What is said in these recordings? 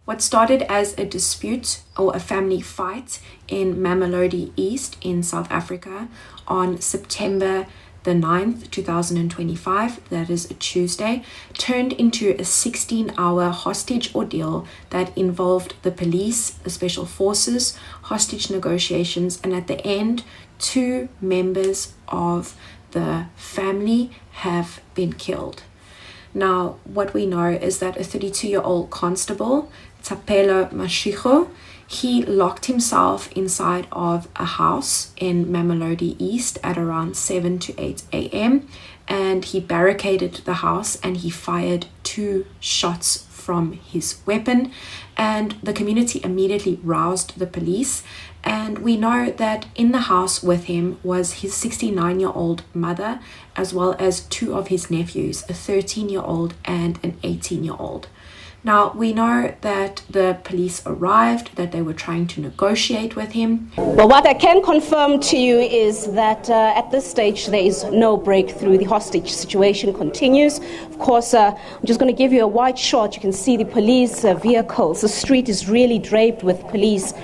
What started as a dispute or a family fight in Mamelodi East in South Africa on September the 9th, 2025, that is a Tuesday, turned into a 16-hour hostage ordeal that involved the police, the special forces, hostage negotiations, and at the end, 2 members of the family have been killed. Now, what we know is that a 32-year-old constable, Thapelo Mashego, he locked himself inside of a house in Mamelodi East at around 7 to 8 a.m. and he barricaded the house and he fired 2 shots from his weapon, and the community immediately roused the police. And we know that in the house with him was his 69-year-old mother, as well as 2 of his nephews, a 13-year-old and an 18-year-old. Now, we know that the police arrived, that they were trying to negotiate with him. Well, what I can confirm to you is that at this stage there is no breakthrough. The hostage situation continues. Of course, I'm just going to give you a wide shot. You can see the police vehicles. The street is really draped with police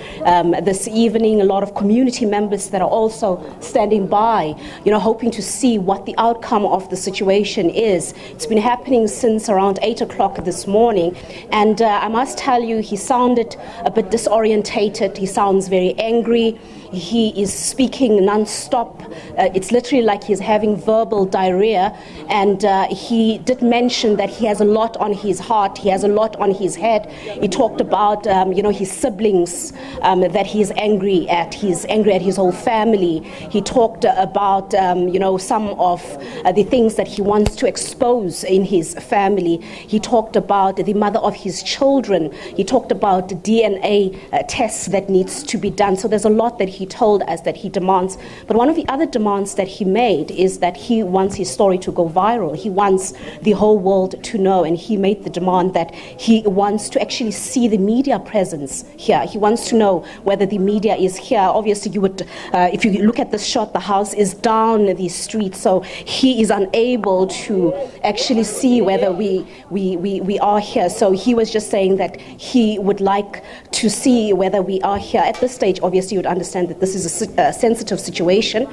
this evening. A lot of community members that are also standing by, hoping to see what the outcome of the situation is. It's been happening since around 8 o'clock this morning. And I must tell you, he sounded a bit disorientated. He sounds very angry. He is speaking non-stop. It's literally like he's having verbal diarrhea. And he did mention that he has a lot on his heart. He has a lot on his head. He talked about, his siblings that he's angry at. He's angry at his whole family. He talked about, some of the things that he wants to expose in his family. He talked about the mother of his children. He talked about the DNA tests that needs to be done. So there's a lot that he told us that he demands. But one of the other demands that he made is that he wants his story to go viral. He wants the whole world to know, and he made the demand that he wants to actually see the media presence here. He wants to know whether the media is here. Obviously, you would, if you look at this shot, the house is down the street, so he is unable to actually see whether we are here. So he was just saying that he would like to see whether we are here. At this stage, obviously, you would understand that this is a sensitive situation.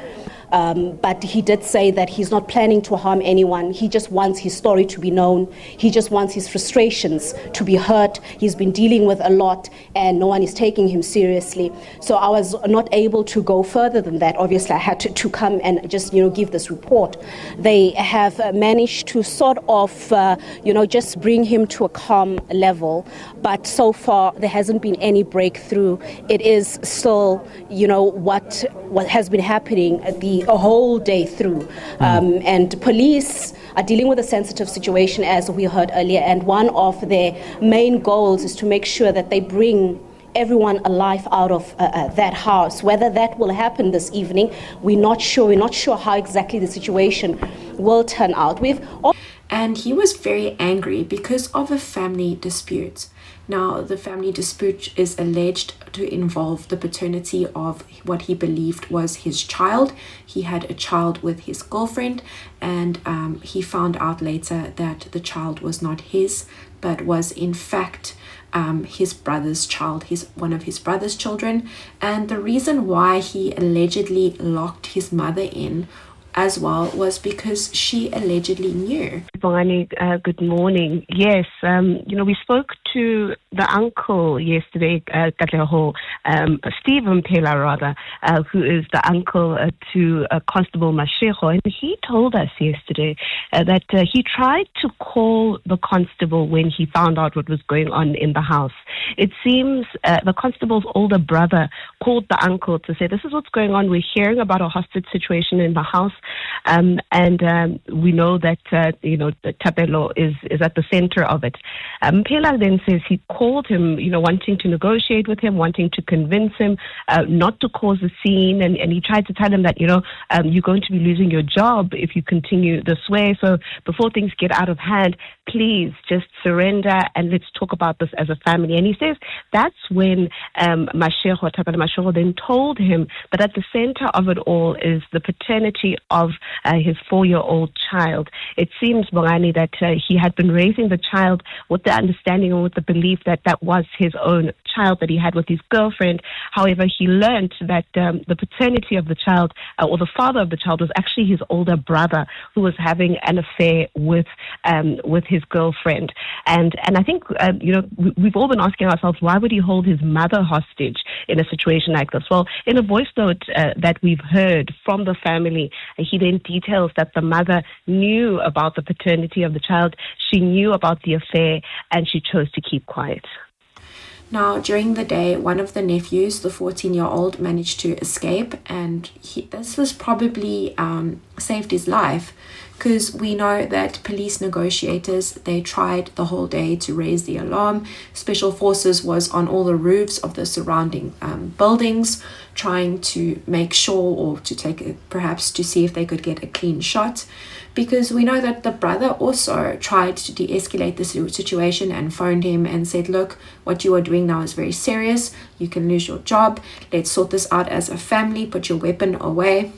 But he did say that he's not planning to harm anyone. He just wants his story to be known. He just wants his frustrations to be heard. He's been dealing with a lot and no one is taking him seriously. So I was not able to go further than that. Obviously, I had to come and just, give this report. They have managed to sort of, just bring him to a calm level. But so far, there hasn't been any breakthrough. It is still, what has been happening a whole day through. And police are dealing with a sensitive situation, as we heard earlier, and one of their main goals is to make sure that they bring everyone alive out of that house. Whether that will happen this evening, we're not sure. We're not sure how exactly the situation will turn out. And he was very angry because of a family dispute. Now, the family dispute is alleged to involve the paternity of what he believed was his child. He had a child with his girlfriend, and he found out later that the child was not his, but was in fact his brother's child, one of his brother's children. And the reason why he allegedly locked his mother in as well was because she allegedly knew. Good morning. Yes, we spoke to the uncle yesterday, Stephen Pela rather, who is the uncle to Constable Mashego, and he told us yesterday that he tried to call the constable when he found out what was going on in the house. It seems the constable's older brother called the uncle to say, this is what's going on. We're hearing about a hostage situation in the house. We know that, Thapelo is at the center of it. Pela then says he called him, wanting to negotiate with him, wanting to convince him not to cause a scene. And he tried to tell him that, you're going to be losing your job if you continue this way. So before things get out of hand, please just surrender and let's talk about this as a family. And he says that's when Thapelo Mashego then told him that at the center of it all is the paternity of his 4-year-old child. It seems, Bongani, that he had been raising the child with the understanding and with the belief that that was his own child that he had with his girlfriend. However, he learned that the paternity of the child, or the father of the child, was actually his older brother who was having an affair with his girlfriend. And I think we've all been asking ourselves, why would he hold his mother hostage in a situation like this? Well, in a voice note that we've heard from the family, he then details that the mother knew about the paternity of the child, she knew about the affair, and she chose to keep quiet. Now, during the day, one of the nephews, the 14-year-old, managed to escape, and this was probably saved his life, because we know that police negotiators, they tried the whole day to raise the alarm. Special forces was on all the roofs of the surrounding buildings, trying to make sure, or to perhaps to see if they could get a clean shot, because we know that the brother also tried to de-escalate the situation and phoned him and said, look, what you are doing now is very serious, you can lose your job, let's sort this out as a family, put your weapon away.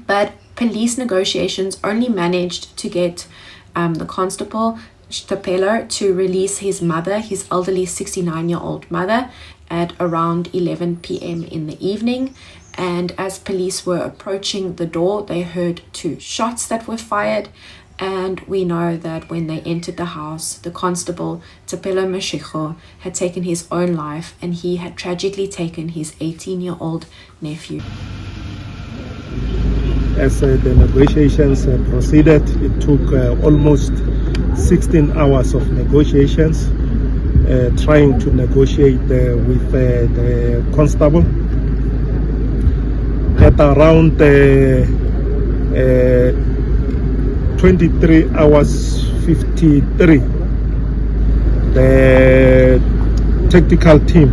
But police negotiations only managed to get the constable Tapelo to release his mother, his elderly 69-year-old mother, at around 11 p.m. in the evening. And as police were approaching the door, they heard 2 shots that were fired. And we know that when they entered the house, the constable Tapelo Mashego had taken his own life, and he had tragically taken his 18-year-old nephew. As the negotiations proceeded, it took almost 16 hours of negotiations, trying to negotiate with the constable. At around 23 hours 53, the tactical team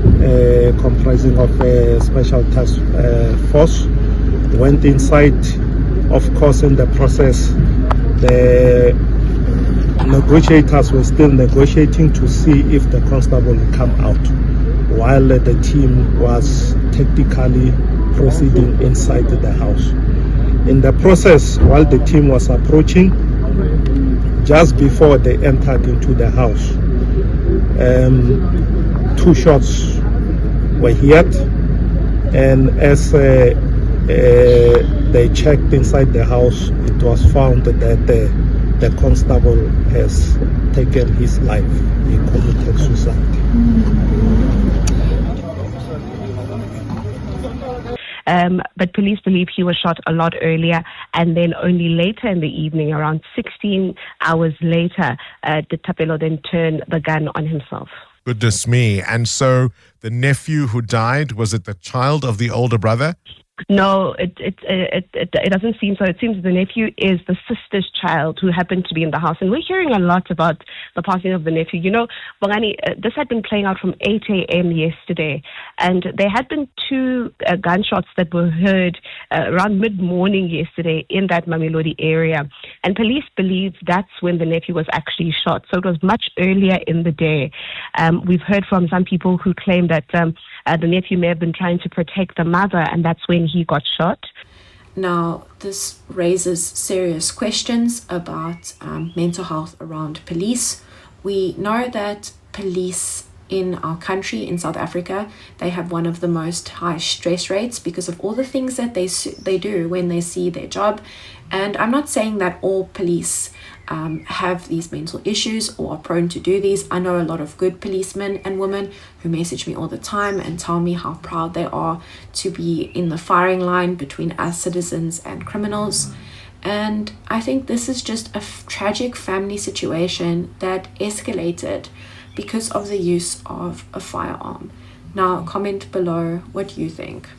comprising of a special task force went inside. Of course, in the process, the negotiators were still negotiating to see if the constable would come out, while the team was tactically proceeding inside the house. In the process, while the team was approaching, just before they entered into the house, 2 shots were heard, and as they checked inside the house, it was found that the constable has taken his life. He committed suicide. But police believe he was shot a lot earlier, and then only later in the evening, around 16 hours later, did Tapelo then turn the gun on himself. Goodness me. And so the nephew who died, was it the child of the older brother? No, it doesn't seem so. It seems the nephew is the sister's child who happened to be in the house. And we're hearing a lot about the passing of the nephew. You know, Bongani, this had been playing out from 8 a.m. yesterday. And there had been 2 gunshots that were heard around mid-morning yesterday in that Mamelodi area. And police believe that's when the nephew was actually shot. So it was much earlier in the day. We've heard from some people who claim that the nephew may have been trying to protect the mother, and that's when he got shot. Now, this raises serious questions about mental health around police. We know that police in our country, in South Africa, they have one of the most high stress rates because of all the things that they do when they see their job. And I'm not saying that all police have these mental issues or are prone to do these. I know a lot of good policemen and women who message me all the time and tell me how proud they are to be in the firing line between us citizens and criminals. And I think this is just a tragic family situation that escalated because of the use of a firearm. Now, comment below what you think.